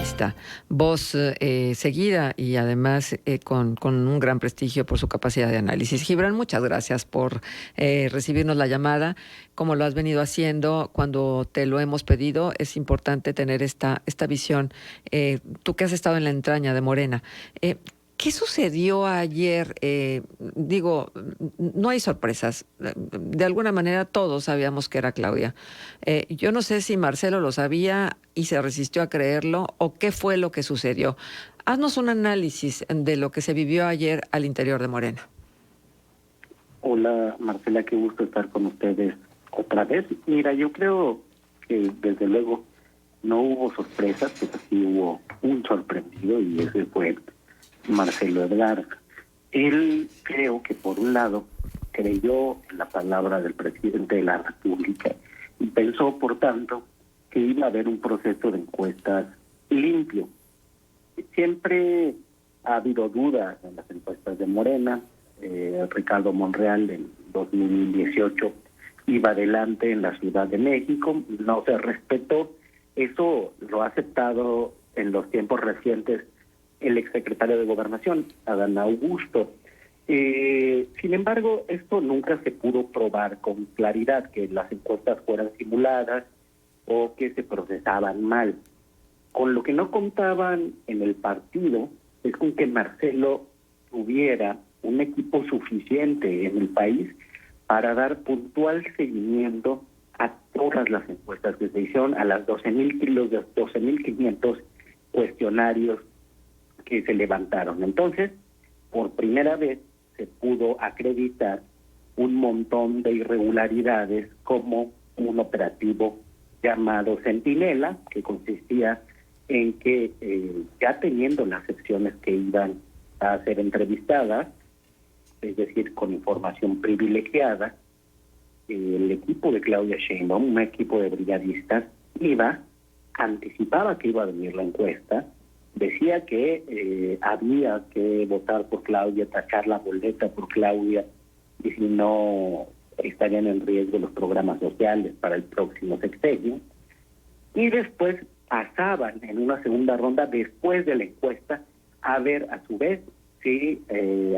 periodista, voz seguida y además con un gran prestigio por su capacidad de análisis. Gibran, muchas gracias por recibirnos la llamada. Como lo has venido haciendo cuando te lo hemos pedido, es importante tener esta visión. Tú que has estado en la entraña de Morena, ¿qué sucedió ayer? No hay sorpresas. De alguna manera todos sabíamos que era Claudia. Yo no sé si Marcelo lo sabía y se resistió a creerlo o qué fue lo que sucedió. Haznos un análisis de lo que se vivió ayer al interior de Morena. Hola Marcela, qué gusto estar con ustedes otra vez. Mira, yo creo que desde luego no hubo sorpresas, pero sí hubo un sorprendido y ese fue Marcelo Ebrard. Él creo que por un lado creyó en la palabra del presidente de la República y pensó, por tanto, que iba a haber un proceso de encuestas limpio. Siempre ha habido dudas en las encuestas de Morena. Ricardo Monreal en 2018 iba adelante en la Ciudad de México, no se respetó. Eso lo ha aceptado en los tiempos recientes el exsecretario de Gobernación, Adán Augusto. Sin embargo, esto nunca se pudo probar con claridad, que las encuestas fueran simuladas o que se procesaban mal. Con lo que no contaban en el partido es con que Marcelo tuviera un equipo suficiente en el país para dar puntual seguimiento a todas las encuestas que se hicieron, a las 12.500 cuestionarios que se levantaron. Entonces, por primera vez se pudo acreditar un montón de irregularidades, como un operativo llamado Centinela, que consistía en que ya teniendo las secciones que iban a ser entrevistadas, es decir, con información privilegiada, el equipo de Claudia Sheinbaum, un equipo de brigadistas, anticipaba que iba a venir la encuesta, decía que había que votar por Claudia, tachar la boleta por Claudia, y si no estarían en riesgo los programas sociales para el próximo sexenio. Y después pasaban en una segunda ronda, después de la encuesta, a ver a su vez si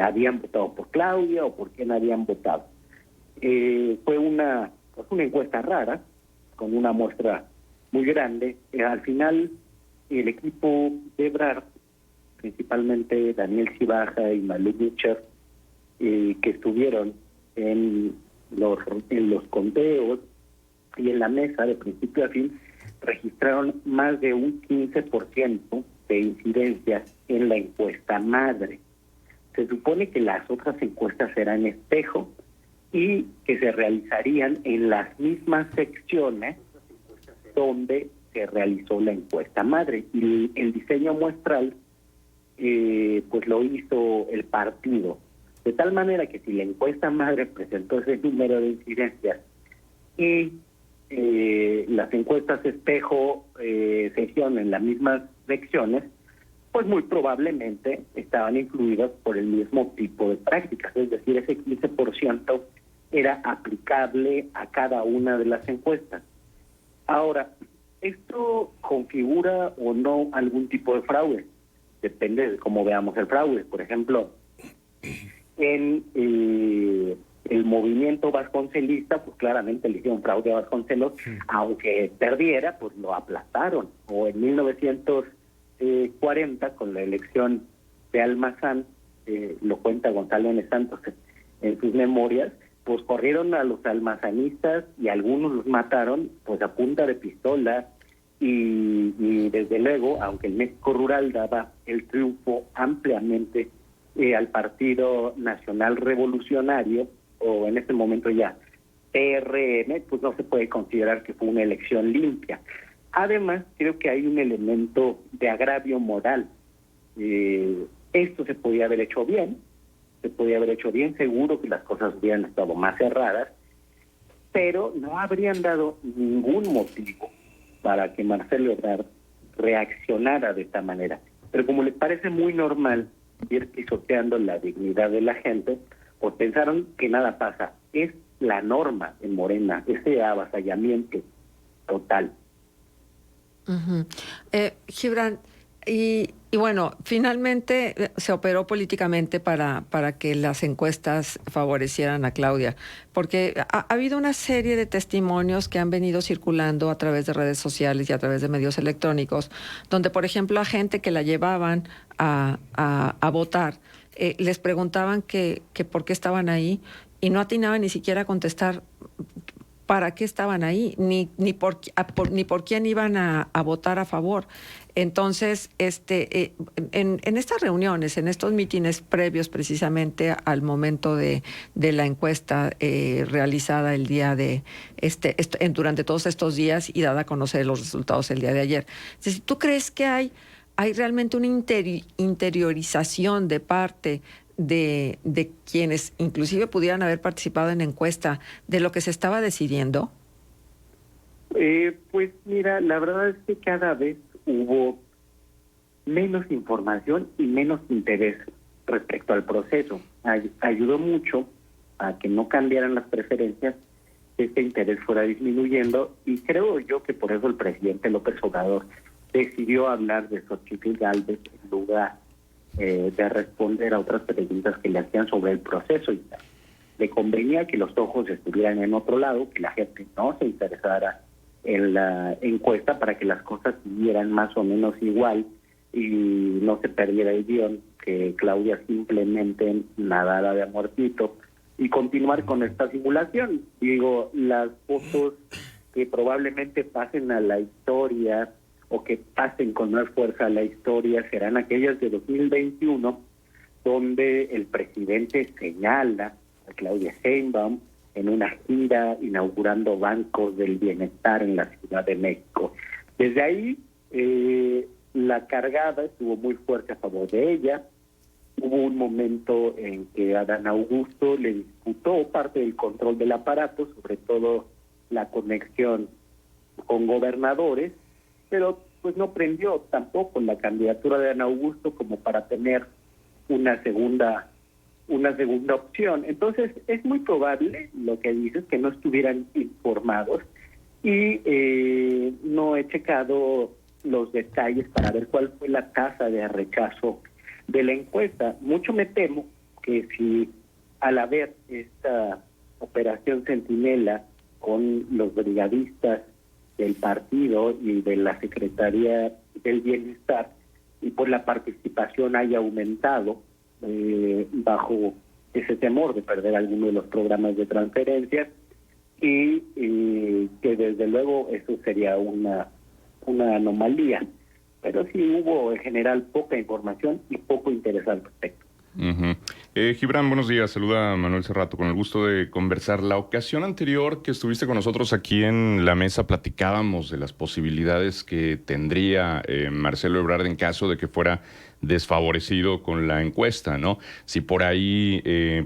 habían votado por Claudia o por quién habían votado. Fue una encuesta rara, con una muestra muy grande. Al final, el equipo de Ebrard, principalmente Daniel Cibaja y Malú Bucher, que estuvieron en los conteos y en la mesa de principio a fin, registraron más de un 15% de incidencia en la encuesta madre. Se supone que las otras encuestas serán espejo y que se realizarían en las mismas secciones donde se realizó la encuesta madre. Y el diseño muestral pues lo hizo el partido, de tal manera que si la encuesta madre presentó ese número de incidencias y las encuestas espejo se hicieron en las mismas secciones, pues muy probablemente estaban influidas por el mismo tipo de prácticas, es decir, ese 15% era aplicable a cada una de las encuestas. Ahora, ¿esto configura o no algún tipo de fraude? Depende de cómo veamos el fraude. Por ejemplo, en el movimiento vasconcelista, pues claramente le hicieron fraude a Vasconcelos, aunque perdiera, pues lo aplastaron. O en 1940, con la elección de Almazán, lo cuenta Gonzalo N. Santos en sus memorias, pues corrieron a los almazanistas y algunos los mataron pues a punta de pistola, y desde luego, aunque el México rural daba el triunfo ampliamente al Partido Nacional Revolucionario, o en este momento ya PRM, pues no se puede considerar que fue una elección limpia. Además, creo que hay un elemento de agravio moral. Esto se podía haber hecho bien, seguro que las cosas hubieran estado más cerradas, pero no habrían dado ningún motivo para que Marcelo Ebrard reaccionara de esta manera. Pero como les parece muy normal ir pisoteando la dignidad de la gente, pues pensaron que nada pasa. Es la norma en Morena, ese avasallamiento total. Gibran, Y bueno, finalmente se operó políticamente para que las encuestas favorecieran a Claudia, porque ha habido una serie de testimonios que han venido circulando a través de redes sociales y a través de medios electrónicos, donde, por ejemplo, a gente que la llevaban a votar, les preguntaban que por qué estaban ahí y no atinaban ni siquiera a contestar para qué estaban ahí, ni por quién iban a votar a favor. Entonces, en estas reuniones, en estos mítines previos precisamente al momento de la encuesta realizada el día durante todos estos días y dada a conocer los resultados el día de ayer, ¿tú crees que hay realmente una interiorización de parte de quienes inclusive pudieran haber participado en la encuesta de lo que se estaba decidiendo? Pues mira, la verdad es que cada vez hubo menos información y menos interés respecto al proceso. Ayudó mucho a que no cambiaran las preferencias, que este interés fuera disminuyendo, y creo yo que por eso el presidente López Obrador decidió hablar de Xochitl Gálvez en lugar de responder a otras preguntas que le hacían sobre el proceso. Y le convenía que los ojos estuvieran en otro lado, que la gente no se interesara en la encuesta para que las cosas siguieran más o menos igual y no se perdiera el guión, que Claudia simplemente nadara de amorcito y continuar con esta simulación. Digo, las fotos que probablemente pasen a la historia o que pasen con más fuerza a la historia serán aquellas de 2021, donde el presidente señala a Claudia Sheinbaum en una gira inaugurando bancos del bienestar en la Ciudad de México. Desde ahí, la cargada estuvo muy fuerte a favor de ella. Hubo un momento en que Adán Augusto le disputó parte del control del aparato, sobre todo la conexión con gobernadores, pero pues no prendió tampoco la candidatura de Adán Augusto como para tener una segunda opción. Entonces es muy probable, lo que dices, que no estuvieran informados, y no he checado los detalles para ver cuál fue la tasa de rechazo de la encuesta. Mucho me temo que si al haber esta operación Centinela con los brigadistas del partido y de la Secretaría del Bienestar, y por la participación haya aumentado bajo ese temor de perder alguno de los programas de transferencias, y que desde luego eso sería una anomalía, pero sí hubo en general poca información y poco interés al respecto. Uh-huh. Gibran, buenos días. Saluda a Manuel Cerrato, con el gusto de conversar. La ocasión anterior que estuviste con nosotros aquí en la mesa platicábamos de las posibilidades que tendría Marcelo Ebrard en caso de que fuera desfavorecido con la encuesta, ¿no? Si por ahí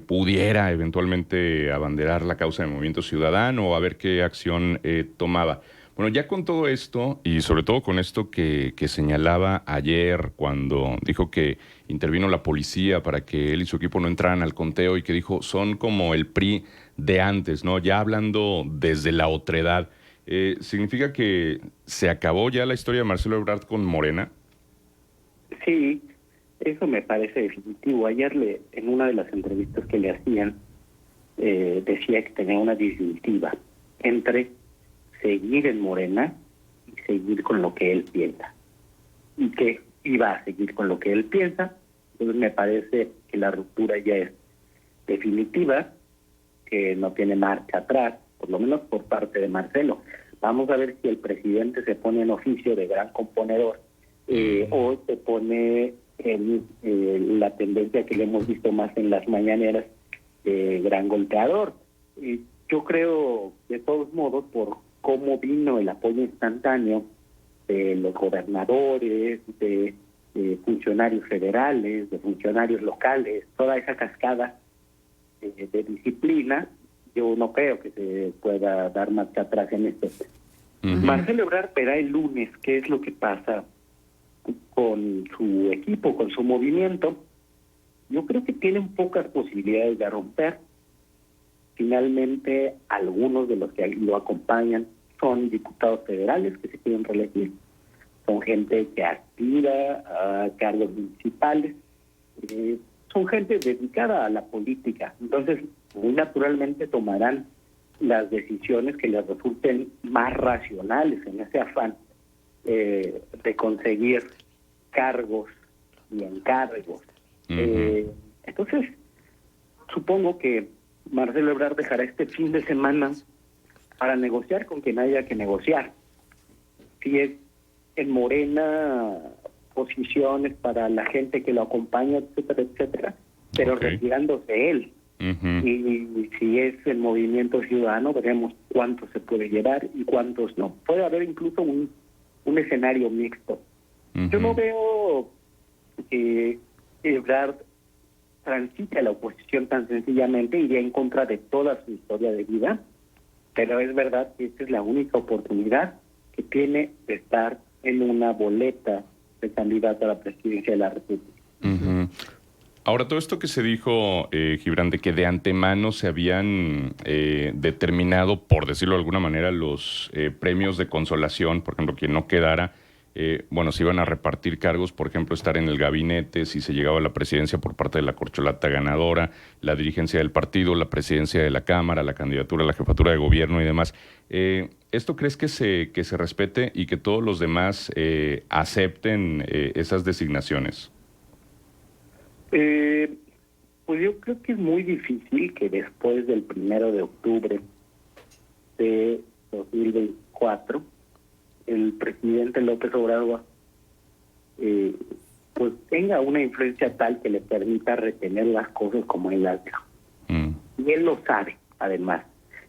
pudiera eventualmente abanderar la causa del Movimiento Ciudadano o a ver qué acción tomaba. Bueno, ya con todo esto y sobre todo con esto que señalaba ayer cuando dijo que intervino la policía para que él y su equipo no entraran al conteo y que dijo son como el PRI de antes, ¿no? Ya hablando desde la otredad, ¿significa que se acabó ya la historia de Marcelo Ebrard con Morena? Sí, eso me parece definitivo. Ayer en una de las entrevistas que le hacían decía que tenía una disyuntiva entre seguir en Morena y seguir con lo que él piensa, y que iba a seguir con lo que él piensa. Entonces me parece que la ruptura ya es definitiva, que no tiene marcha atrás, por lo menos por parte de Marcelo. Vamos a ver si el presidente se pone en oficio de gran componedor o se pone en la tendencia que le hemos visto más en las mañaneras, gran golpeador. Yo creo, de todos modos, por cómo vino el apoyo instantáneo de los gobernadores, de funcionarios federales, de funcionarios locales, toda esa cascada de disciplina, yo no creo que se pueda dar marcha atrás en esto. Uh-huh. Marcelo Ebrard verá el lunes qué es lo que pasa con su equipo, con su movimiento. Yo creo que tienen pocas posibilidades de romper. Finalmente, algunos de los que lo acompañan son diputados federales que se quieren reelegir, son gente que aspira a cargos municipales, son gente dedicada a la política. Entonces, muy naturalmente tomarán las decisiones que les resulten más racionales en ese afán de conseguir cargos y encargos. Entonces, supongo que Marcelo Ebrard dejará este fin de semana para negociar con quien haya que negociar. Si es en Morena, posiciones para la gente que lo acompaña, etcétera, etcétera, pero retirándose él. Y si es el Movimiento Ciudadano, veremos cuántos se puede llevar y cuántos no. Puede haber incluso un escenario mixto. Yo no veo que Ebrard transite a la oposición tan sencillamente, iría en contra de toda su historia de vida, pero es verdad que esta es la única oportunidad que tiene de estar en una boleta de candidato a la presidencia de la República. Ahora, todo esto que se dijo, Gibran, de que de antemano se habían determinado, por decirlo de alguna manera, los premios de consolación, por ejemplo, quien no quedara, se iban a repartir cargos, por ejemplo, estar en el gabinete, si se llegaba a la presidencia por parte de la corcholata ganadora, la dirigencia del partido, la presidencia de la Cámara, la candidatura a la jefatura de gobierno y demás. ¿Esto crees que se respete y que todos los demás acepten esas designaciones? Pues yo creo que es muy difícil que después del 1 de octubre de 2024 el presidente López Obrador pues tenga una influencia tal que le permita retener las cosas como él las dijo. Y él lo sabe, además.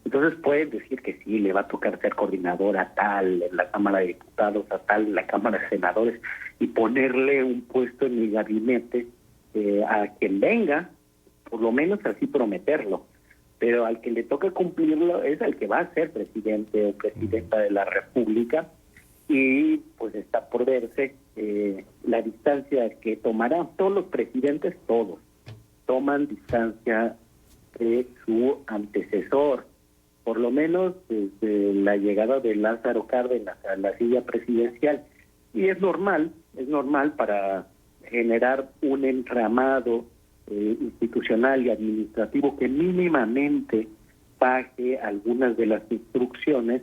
Entonces puede decir que sí, le va a tocar ser coordinador a tal en la Cámara de Diputados, a tal en la Cámara de Senadores, y ponerle un puesto en el gabinete a quien venga, por lo menos así prometerlo. Pero al que le toca cumplirlo es al que va a ser presidente o presidenta de la República, y pues está por verse la distancia que tomará. Todos los presidentes, todos, toman distancia de su antecesor, por lo menos desde la llegada de Lázaro Cárdenas a la silla presidencial. Y es normal para generar un entramado institucional y administrativo que mínimamente baje algunas de las instrucciones.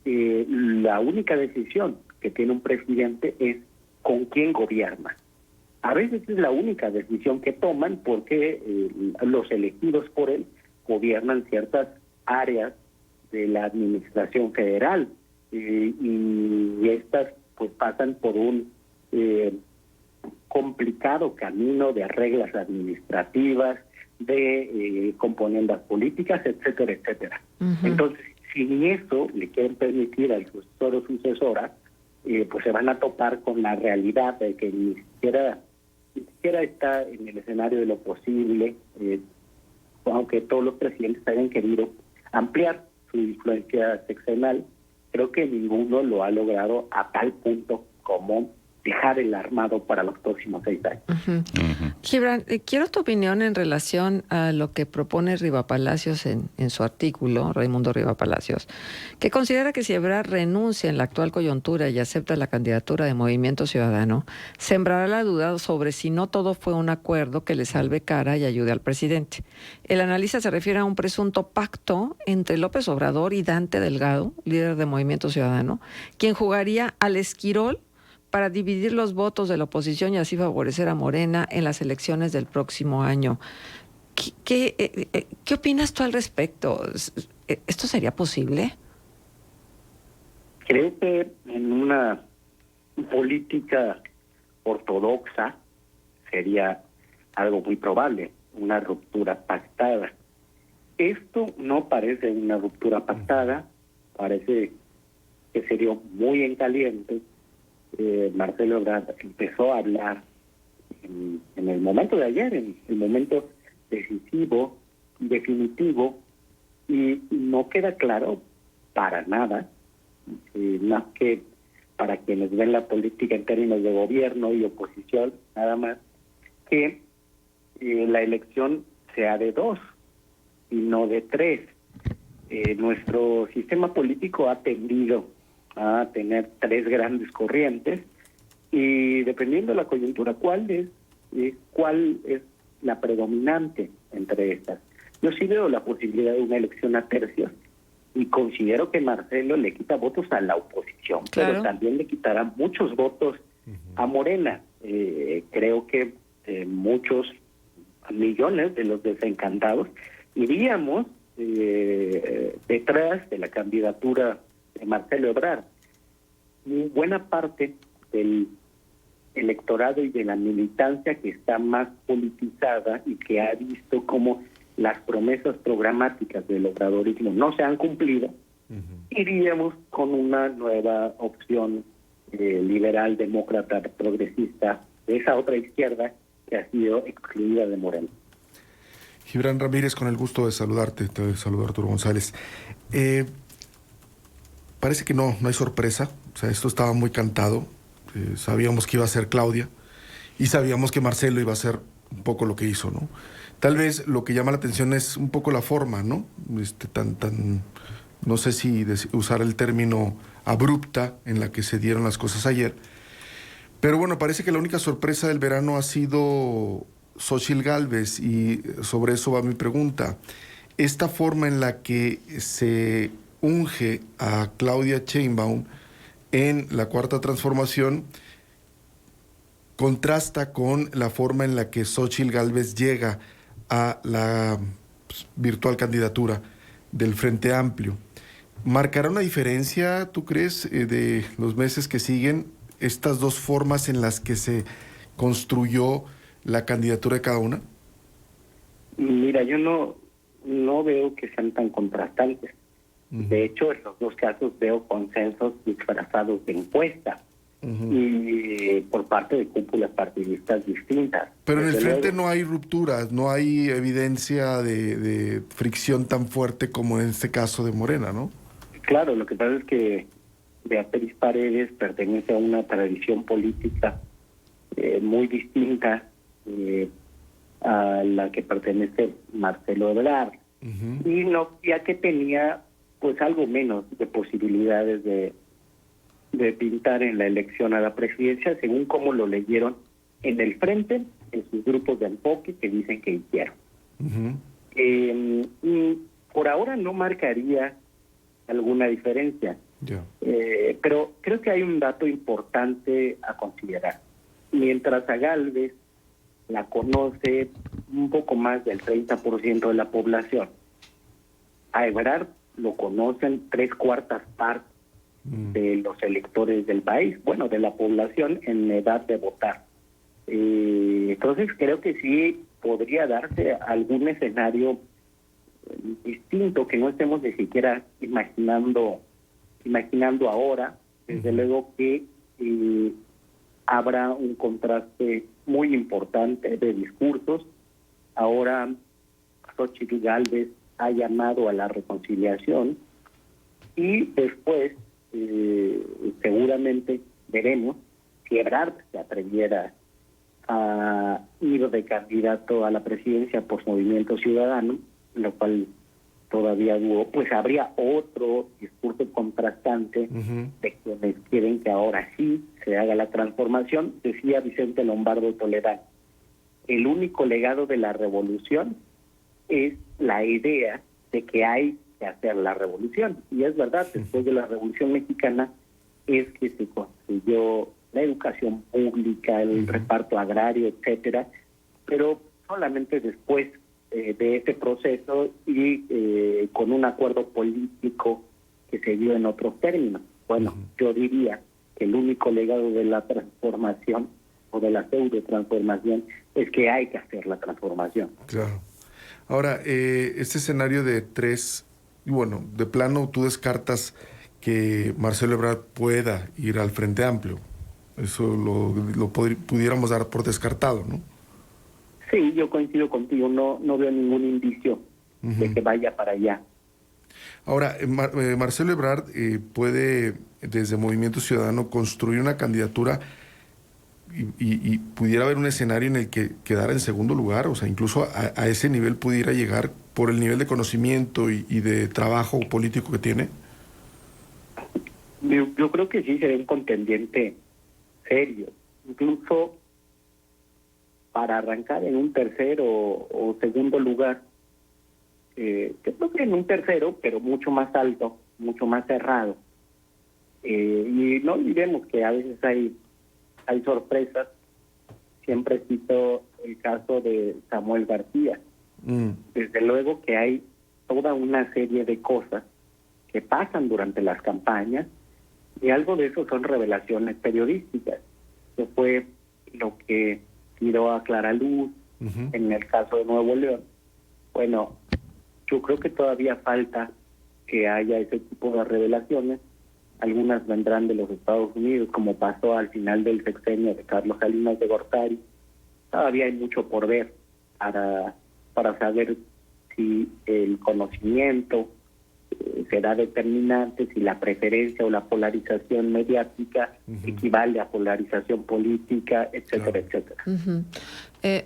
La única decisión que tiene un presidente es con quién gobierna. A veces es la única decisión que toman porque los elegidos por él gobiernan ciertas áreas de la administración federal y estas pues pasan por un complicado camino de reglas administrativas, de componendas políticas, etcétera, etcétera. Entonces, si ni eso le quieren permitir al sucesor o sucesora, pues se van a topar con la realidad de que ni siquiera está en el escenario de lo posible, aunque todos los presidentes hayan querido ampliar su influencia sexenal, creo que ninguno lo ha logrado a tal punto como dejar el armado para los próximos 6 años. Gibran, quiero tu opinión en relación a lo que propone Rivapalacios en su artículo, Raimundo Rivapalacios, que considera que si Ebrard renuncia en la actual coyuntura y acepta la candidatura de Movimiento Ciudadano, sembrará la duda sobre si no todo fue un acuerdo que le salve cara y ayude al presidente. El analista se refiere a un presunto pacto entre López Obrador y Dante Delgado, líder de Movimiento Ciudadano, quien jugaría al esquirol para dividir los votos de la oposición y así favorecer a Morena en las elecciones del próximo año. ¿Qué opinas tú al respecto? ¿Esto sería posible? Creo que en una política ortodoxa sería algo muy probable, una ruptura pactada. Esto no parece una ruptura pactada, parece que sería muy en caliente. Marcelo Ebrard empezó a hablar en el momento de ayer, en el momento decisivo, definitivo, y no queda claro para nada, más que para quienes ven la política en términos de gobierno y oposición, nada más, que la elección sea de 2 y no de 3. Nuestro sistema político ha tendido a tener tres grandes corrientes y dependiendo de la coyuntura, cuál es la predominante entre estas. Yo sí veo la posibilidad de una elección a tercios y considero que Marcelo le quita votos a la oposición, Claro. pero también le quitará muchos votos a Morena. Creo que muchos millones de los desencantados iríamos detrás de la candidatura de Marcelo Ebrard. Y buena parte del electorado y de la militancia que está más politizada y que ha visto cómo las promesas programáticas del obradorismo no se han cumplido, iríamos con una nueva opción liberal, demócrata, progresista, de esa otra izquierda que ha sido excluida de Morena. Gibran Ramírez, con el gusto de saludarte, te saluda Arturo González. Parece que no hay sorpresa, o sea, esto estaba muy cantado, sabíamos que iba a ser Claudia y sabíamos que Marcelo iba a hacer un poco lo que hizo, ¿no? Tal vez lo que llama la atención es un poco la forma, ¿no? No sé si usar el término abrupta en la que se dieron las cosas ayer, pero bueno, parece que la única sorpresa del verano ha sido Xóchitl Gálvez y sobre eso va mi pregunta. Esta forma en la que se unge a Claudia Sheinbaum en la Cuarta Transformación contrasta con la forma en la que Xóchitl Gálvez llega a la virtual candidatura del Frente Amplio. ¿Marcará una diferencia, tú crees, de los meses que siguen, estas dos formas en las que se construyó la candidatura de cada una? Mira, yo no veo que sean tan contrastantes. De hecho, en los dos casos veo consensos disfrazados de encuesta y por parte de cúpulas partidistas distintas. Pero en el Desde frente luego, no hay rupturas, no hay evidencia de fricción tan fuerte como en este caso de Morena, ¿no? claro, lo que pasa es que Beatriz Paredes pertenece a una tradición política muy distinta a la que pertenece Marcelo Ebrard. Y no, ya que tenía pues algo menos de posibilidades de pintar en la elección a la presidencia, según cómo lo leyeron en el frente, en sus grupos de enfoque que dicen que hicieron. Por ahora no marcaría alguna diferencia, pero creo que hay un dato importante a considerar. Mientras a Gálvez la conoce un poco más del 30% de la población, a Ebrard lo conocen 3/4 partes de los electores del país, bueno, de la población en edad de votar. Entonces creo que sí podría darse algún escenario distinto que no estemos ni siquiera imaginando ahora. Desde luego que habrá un contraste muy importante de discursos. Ahora Xóchitl Gálvez ha llamado a la reconciliación y después seguramente veremos si Ebrard se atreviera a ir de candidato a la presidencia por Movimiento Ciudadano, lo cual todavía dudo, pues habría otro discurso contrastante de quienes quieren que ahora sí se haga la transformación. Decía Vicente Lombardo Toledano, el único legado de la revolución es la idea de que hay que hacer la revolución. Y es verdad, después de la Revolución Mexicana es que se construyó la educación pública, el reparto agrario, etcétera, pero solamente después de ese proceso y con un acuerdo político que se dio en otros términos. Bueno, yo diría que el único legado de la transformación o de la pseudo-transformación es que hay que hacer la transformación. Claro. Ahora, este escenario de tres, bueno, de plano tú descartas que Marcelo Ebrard pueda ir al Frente Amplio. Eso lo pudiéramos dar por descartado, ¿no? Sí, yo coincido contigo, no veo ningún indicio de que vaya para allá. Ahora, Marcelo Ebrard puede, desde Movimiento Ciudadano, construir una candidatura y pudiera haber un escenario en el que quedara en segundo lugar, o sea, incluso a ese nivel pudiera llegar por el nivel de conocimiento y de trabajo político que tiene. Yo creo que sí sería un contendiente serio, incluso para arrancar en un tercero o segundo lugar. Yo creo que en un tercero, pero mucho más alto, mucho más cerrado. Y no olvidemos que a veces hay sorpresas. Siempre cito el caso de Samuel García. Desde luego que hay toda una serie de cosas que pasan durante las campañas y algo de eso son revelaciones periodísticas. Eso fue lo que tiró a Clara Luz en el caso de Nuevo León. Bueno, yo creo que todavía falta que haya ese tipo de revelaciones. Algunas vendrán de los Estados Unidos, como pasó al final del sexenio de Carlos Salinas de Gortari. Todavía hay mucho por ver para saber si el conocimiento será determinante, si la preferencia o la polarización mediática equivale a polarización política, etcétera, etcétera.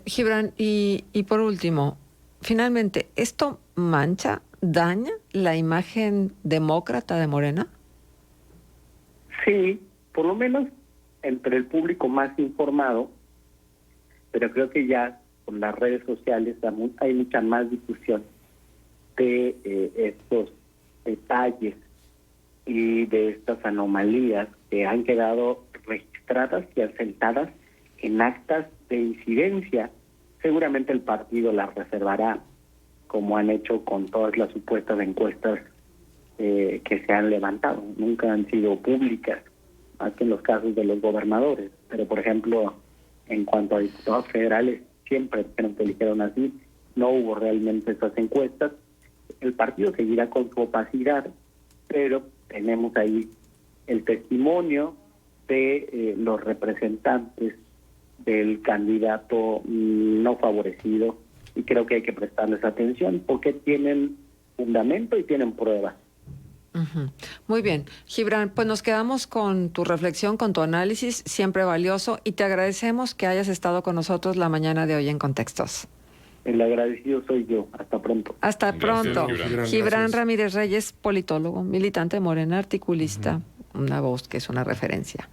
Gibran, y por último, finalmente, ¿esto mancha, daña la imagen demócrata de Morena? Sí, por lo menos entre el público más informado, pero creo que ya con las redes sociales hay mucha más difusión de estos detalles y de estas anomalías que han quedado registradas y asentadas en actas de incidencia. Seguramente el partido las reservará, como han hecho con todas las supuestas encuestas que se han levantado. Nunca han sido públicas, más que en los casos de los gobernadores. Pero, por ejemplo, en cuanto a diputados federales, siempre dijeron que eligieron así, no hubo realmente esas encuestas. El partido seguirá con su opacidad, pero tenemos ahí el testimonio de los representantes del candidato no favorecido, y creo que hay que prestarles atención porque tienen fundamento y tienen pruebas. Muy bien. Gibran, pues nos quedamos con tu reflexión, con tu análisis, siempre valioso, y te agradecemos que hayas estado con nosotros la mañana de hoy en Contextos. El agradecido soy yo. Hasta pronto. Hasta pronto. Gibran. Gibran Ramírez Reyes, politólogo, militante de Morena, articulista, una voz que es una referencia.